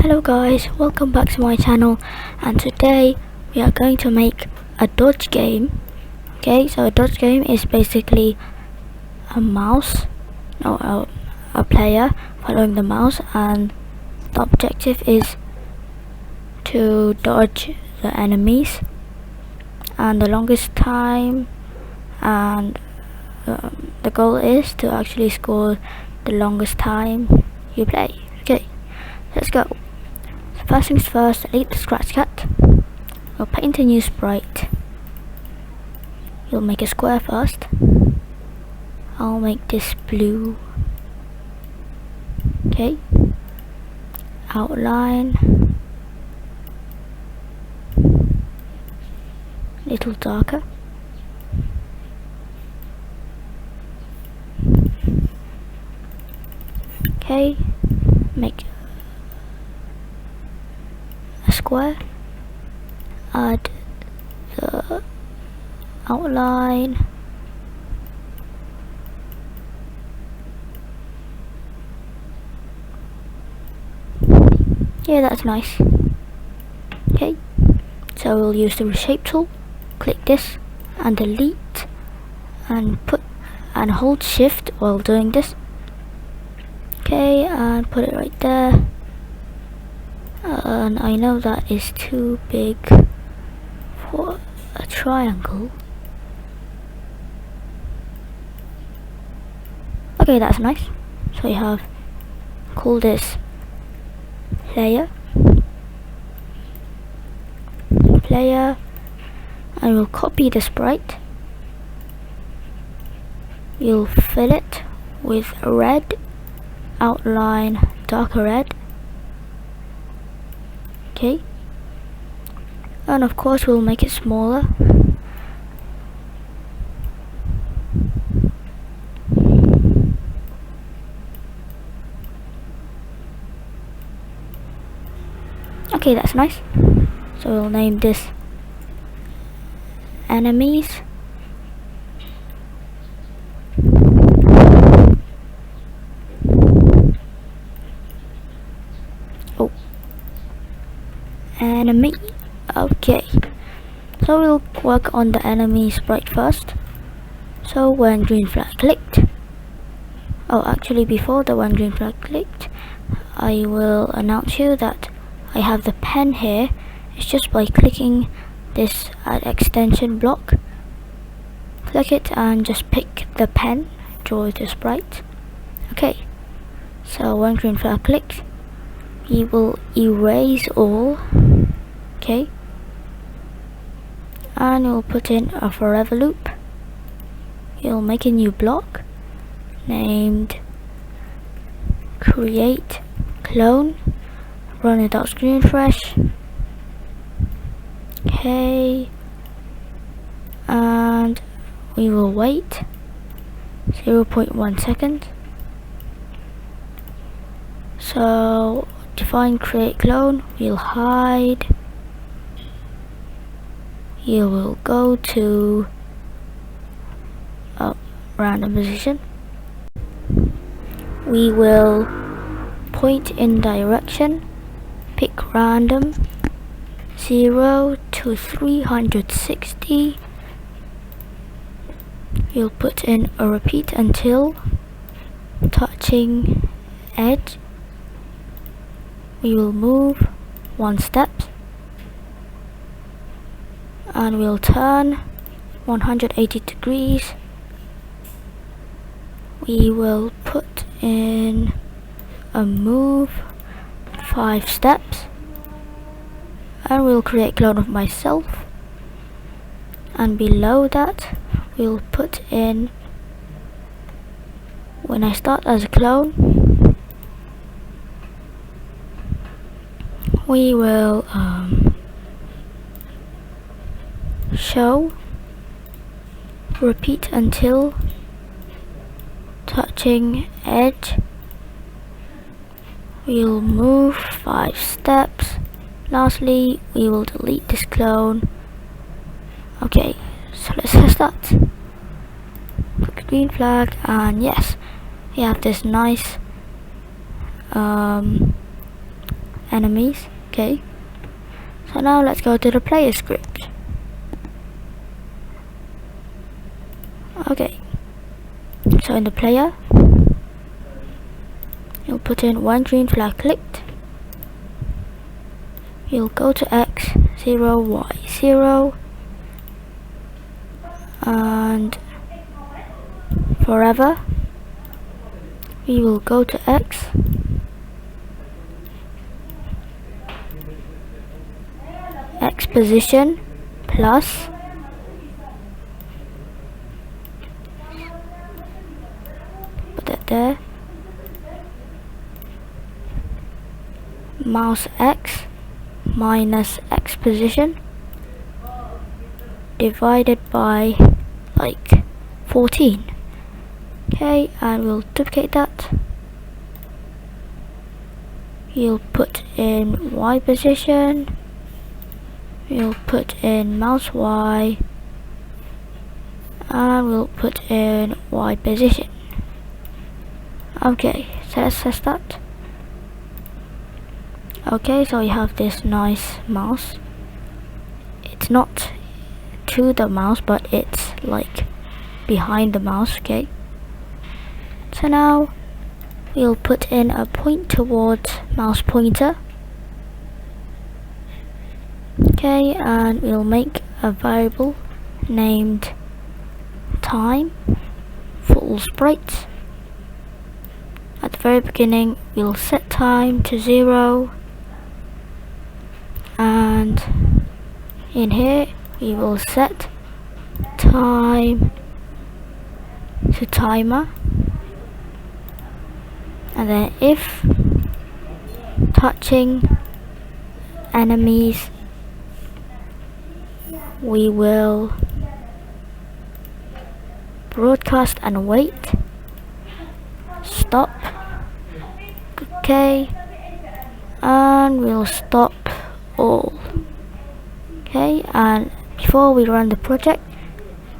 Hello guys, welcome back to my channel, and today we are going to make a dodge game. Okay, so a dodge game is basically a mouse, no, a player following the mouse, and the objective is to dodge the enemies and the longest time, and the goal is to actually score the longest time you play. Okay, let's go. First things first, delete the scratch cat. We'll paint a new sprite. You'll make a square first. I'll make this blue. Okay. Outline. Little darker. Okay. Make a square, add the outline, yeah, that's nice. Okay, so we'll use the reshape tool, click this and delete, and hold shift while doing this. Okay, and put it right there. And I know that is too big for a triangle. Okay, that's nice. So you have, call this player, and we'll copy the sprite. You'll fill it with red, outline darker red. Okay, and of course we'll make it smaller. Okay, that's nice. So we'll name this enemies. Oh, enemy. Okay, so we'll work on the enemy sprite first. So when green flag clicked, actually before the when green flag clicked, I will announce you that I have the pen here. It's just by clicking this extension block, click it and just pick the pen, draw the sprite. Okay, so when green flag clicks, we will erase all. Okay, and we'll put in a forever loop. You'll make a new block named create clone, run without screen refresh. Okay, and we will wait 0.1 second. So define create clone, we'll hide. You will go to a random position. We will point in direction, pick random 0 to 360. You'll put in a repeat until touching edge. We will move 1 step, and we'll turn 180 degrees. We will put in a move 5 steps, and we'll create clone of myself, and below that we'll put in when I start as a clone. We will show repeat until touching edge. We'll move 5 steps. Lastly, we will delete this clone. Okay, so let's start. Click green flag, and yes, we have this nice enemies. Okay, so now let's go to the player script. Okay, so in the player, you'll put in one green flag clicked. You'll go to X, 0, Y, 0, and forever we will go to X, X position plus put that there, mouse X minus X position divided by like 14. Okay, and we'll duplicate that. You'll put in Y position, we'll put in mouse Y, and we'll put in Y position. Okay, so let's test that. Okay, so we have this nice mouse. It's not to the mouse, but it's like behind the mouse. Okay, so now we'll put in a point towards mouse pointer. Okay, and we'll make a variable named time for all sprites. At the very beginning, we'll set time to 0, and in here we will set time to timer, and then if touching enemies, we will broadcast and wait, stop. Okay, and we'll stop all. Okay, and before we run the project,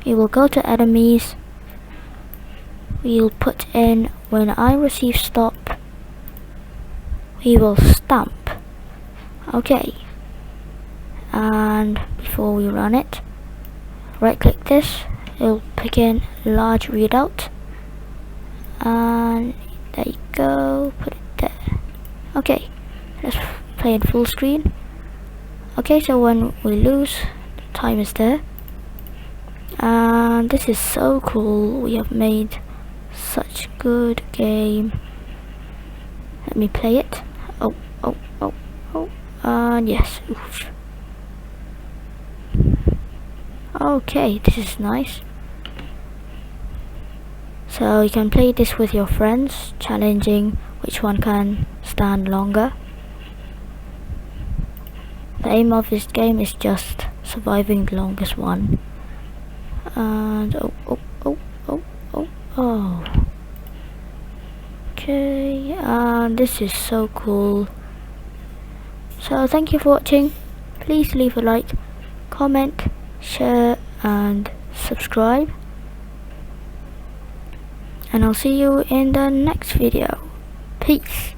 we will go to enemies. We'll put in when I receive stop, we will stamp. Okay, and before we run it, right click this, it'll pick in large readout, and there you go, put it there. Okay, let's play in full screen. Okay, so when we lose, the time is there, and this is so cool. We have made such good game. Let me play it. And yes, oof. Okay, this is nice. So you can play this with your friends, challenging which one can stand longer. The aim of this game is just surviving the longest one. And okay, and this is so cool. So thank you for watching. Please leave a like, comment, share and subscribe, and I'll see you in the next video. Peace.